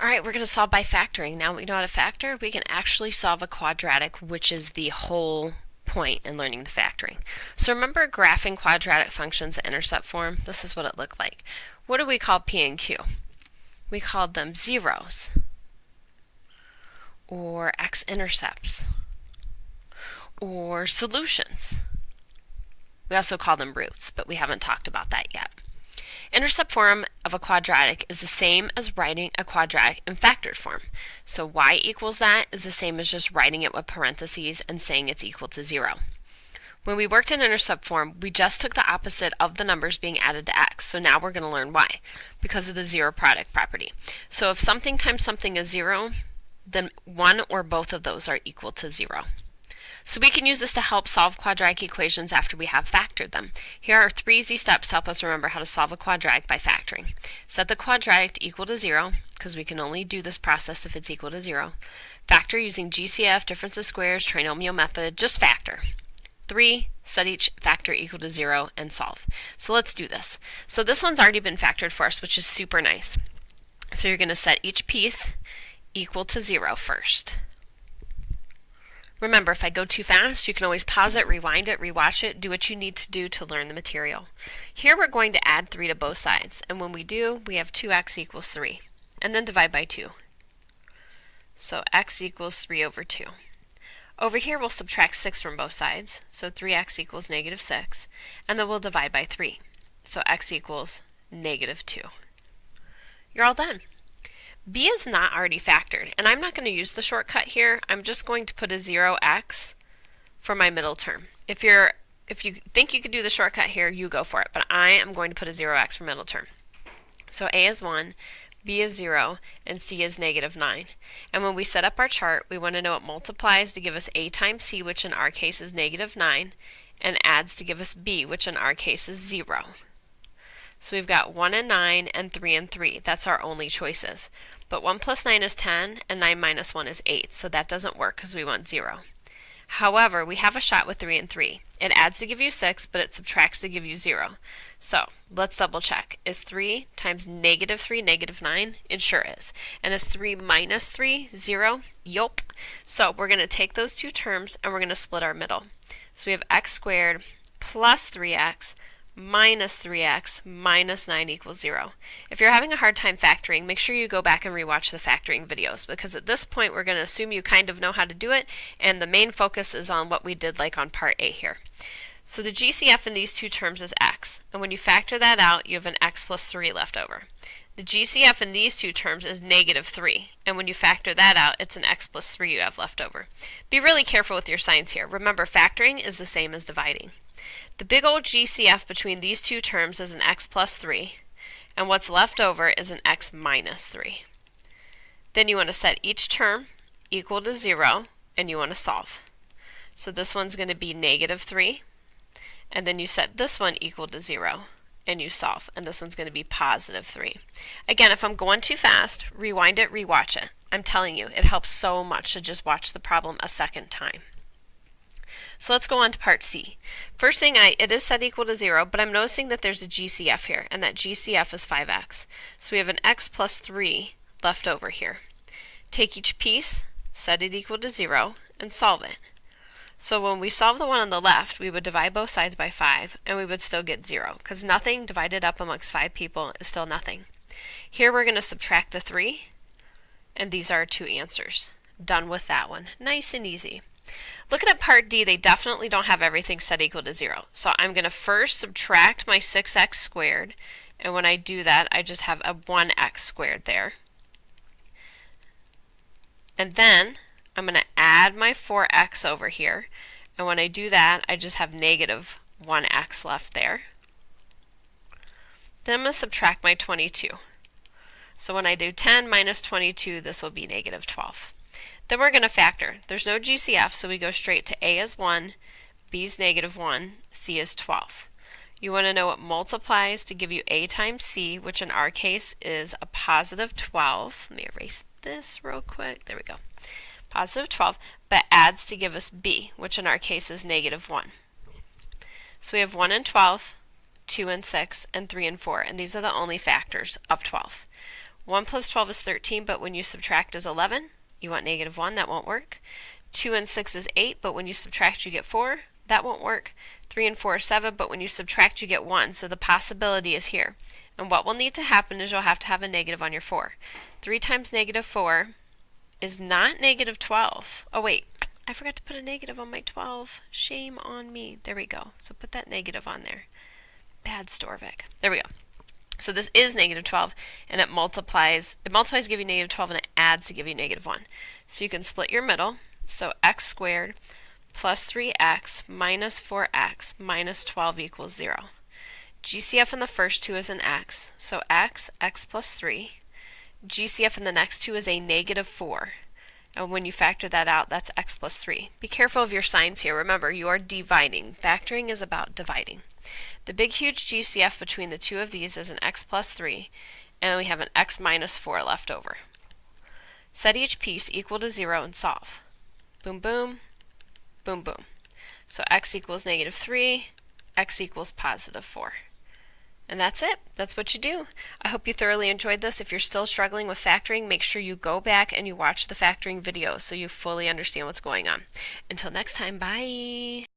All right, we're going to solve by factoring. Now we know how to factor, we can actually solve a quadratic, which is the whole point in learning the factoring. So remember graphing quadratic functions in intercept form? This is what it looked like. What do we call P and Q? We called them zeros, or x-intercepts, or solutions. We also call them roots, but we haven't talked about that yet. Intercept form of a quadratic is the same as writing a quadratic in factored form. So y equals that is the same as just writing it with parentheses and saying it's equal to 0. When we worked in intercept form, we just took the opposite of the numbers being added to x. So now we're going to learn y because of the zero product property. So if something times something is 0, then one or both of those are equal to 0. So we can use this to help solve quadratic equations after we have factored them. Here are 3 easy steps to help us remember how to solve a quadratic by factoring. Set the quadratic to equal to 0, because we can only do this process if it's equal to 0. Factor using GCF, difference of squares, trinomial method, just factor. 3, set each factor equal to 0, and solve. So let's do this. So this one's already been factored for us, which is super nice. So you're going to set each piece equal to 0 first. Remember, if I go too fast, you can always pause it, rewind it, rewatch it, do what you need to do to learn the material. Here we're going to add 3 to both sides, and when we do, we have 2x equals 3, and then divide by 2. So x equals 3 over 2. Over here we'll subtract 6 from both sides, so 3x equals negative 6, and then we'll divide by 3. So x equals negative 2. You're all done. B is not already factored, and I'm not going to use the shortcut here. I'm just going to put a 0x for my middle term. If you think you could do the shortcut here, you go for it, but I am going to put a 0x for middle term. So A is 1, B is 0, and C is negative 9. And when we set up our chart, we want to know what multiplies to give us A times C, which in our case is negative 9, and adds to give us B, which in our case is 0. So we've got 1 and 9 and 3 and 3. That's our only choices. But 1 plus 9 is 10 and 9 minus 1 is 8. So that doesn't work because we want 0. However, we have a shot with 3 and 3. It adds to give you 6, but it subtracts to give you 0. So let's double check. Is 3 times negative 3 negative 9? It sure is. And is 3 minus 3 0? Yup. So we're going to take those two terms and we're going to split our middle. So we have x squared plus 3x minus 3x minus 9 equals 0. If you're having a hard time factoring, make sure you go back and rewatch the factoring videos, because at this point we're going to assume you kind of know how to do it, and the main focus is on what we did like on part A here. So the GCF in these two terms is x, and when you factor that out, you have an x plus 3 left over. The GCF in these two terms is negative 3, and when you factor that out, it's an x plus 3 you have left over. Be really careful with your signs here. Remember, factoring is the same as dividing. The big old GCF between these two terms is an x plus 3, and what's left over is an x minus 3. Then you want to set each term equal to 0, and you want to solve. So this one's going to be negative 3, and then you set this one equal to 0, and you solve, and this one's going to be positive 3. Again, if I'm going too fast, rewind it, rewatch it. I'm telling you, it helps so much to just watch the problem a second time. So let's go on to part C. First thing, it is set equal to 0, but I'm noticing that there's a GCF here, and that GCF is 5x. So we have an x plus 3 left over here. Take each piece, set it equal to 0, and solve it. So when we solve the one on the left, we would divide both sides by 5, and we would still get 0, because nothing divided up amongst 5 people is still nothing. Here we're going to subtract the 3, and these are our two answers. Done with that one. Nice and easy. Looking at part D, they definitely don't have everything set equal to 0. So I'm going to first subtract my 6x squared, and when I do that, I just have a 1x squared there. And then I'm going to add my 4x over here, and when I do that, I just have negative 1x left there. Then I'm going to subtract my 22. So when I do 10 minus 22, this will be negative 12. Then we're going to factor. There's no GCF, so we go straight to A is 1, B is negative 1, C is 12. You want to know what multiplies to give you A times C, which in our case is a positive 12. Let me erase this real quick. There we go. Positive 12, but adds to give us B, which in our case is negative 1. So we have 1 and 12, 2 and 6, and 3 and 4, and these are the only factors of 12. 1 plus 12 is 13, but when you subtract is 11. You want negative 1, that won't work. 2 and 6 is 8, but when you subtract you get 4. That won't work. 3 and 4 is 7, but when you subtract you get 1, so the possibility is here. And what will need to happen is you'll have to have a negative on your 4. 3 times negative 4 is not negative 12. Oh wait, I forgot to put a negative on my 12. Shame on me. There we go. So put that negative on there. Bad STORVIK. There we go. So this is negative 12, and it multiplies to give you negative 12, and it adds to give you negative 1. So you can split your middle. So x squared plus 3x minus 4x minus 12 equals 0. GCF in the first two is an x, so x plus 3. GCF in the next two is a negative 4. And when you factor that out, that's x plus 3. Be careful of your signs here. Remember, you are dividing. Factoring is about dividing. The big huge GCF between the two of these is an x plus 3, and we have an x minus 4 left over. Set each piece equal to 0 and solve. Boom, boom, boom, boom. So x equals negative 3, x equals positive 4. And that's it. That's what you do. I hope you thoroughly enjoyed this. If you're still struggling with factoring, make sure you go back and you watch the factoring videos so you fully understand what's going on. Until next time, bye.